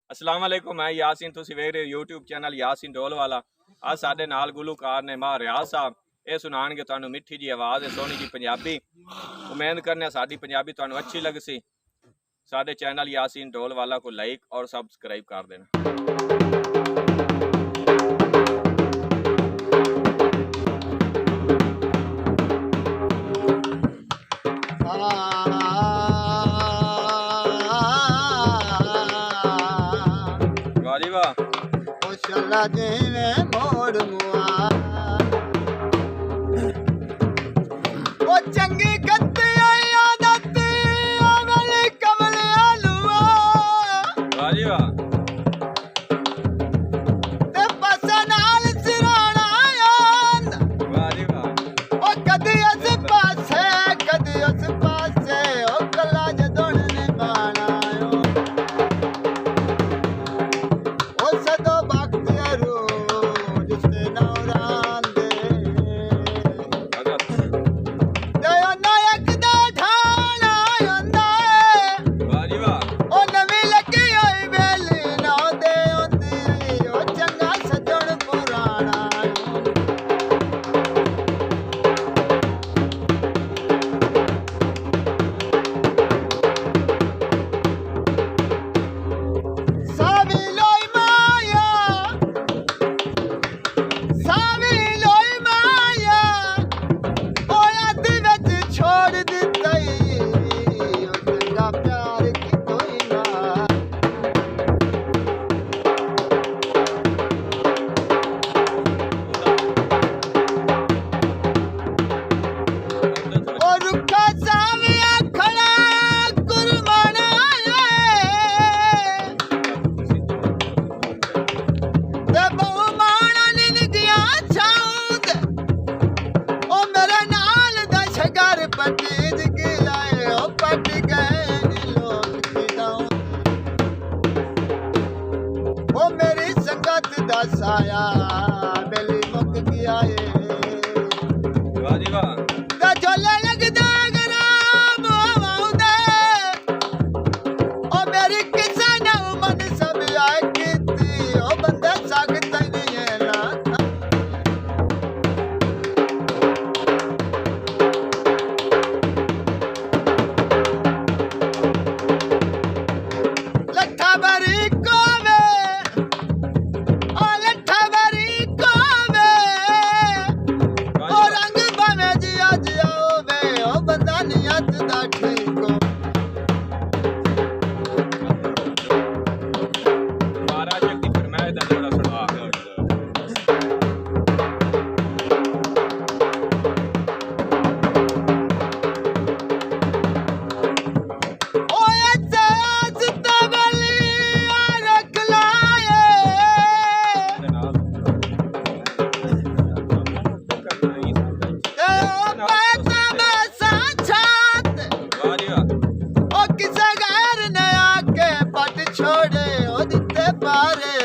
अस्सलाम वालेकुम, मैं यासीन, तुसीं वेख रहे हो यूट्यूब चैनल यासीन ढोलवाला। आज साडे नाल गुलूकार ने मां रियाज साहब, ये सुनाणगे तुहानू मिठी जी आवाज़ है, सोहनी जी पंजाबी। उम्मीद करने साडी पंजाबी तुहानू अच्छी लगसी। साडे चैनल यासीन ढोलवाला को लाइक और सब्सक्राइब कर देना। वाह जी वाह। मोड़ मुआ वो चंगी कत्ती आदत अमल कमल आलुआ वाह जी वाह। ते पासा नाल सिराणा आंद वाह जी वाह। ओ कदी उस पासे ओ कला जदों ने बाणा ओ सदो बख्तियारो जिसने नौरान दे दया नायक दा ठाणा आंदा वाह जी वाह। ओ नवी लगी होई बेली ना दे ओंदी ओ चंगा सजण पुराणा सावी लोई माया ओ अध विच छोड़ दित्ती ओ चंगा प्यार की कोई ना ओ रुखा साविया खड़ा कुर्बाना ते बहु माणा निन गया छाउंद ओ मेरे नाल दा शगर पटीज गिलाए ओ पट गए नी लोग किदाऊं ओ मेरी संगत दा साया बेली मुक गया वाह जी वाह। दा झोला लगदा गराम आउंदे ओ मेरी किसा ना मन सब आए कीती ओ बंदे सकता नहीं है ना लट्ठा बरी कोवे ओ लट्ठा बरी कोवे ओ रंग भावे जिया जिया होवे ओ बंदा नियत दा ठीक हो महाराज की फरमाइश दा जोड़ा सुना। ओए सास तबली रख लाए ते ओ पैसा बसा छात वाह जी वाह। ओ किसे गैर ने आके पट छोड़े ओ दिते पारे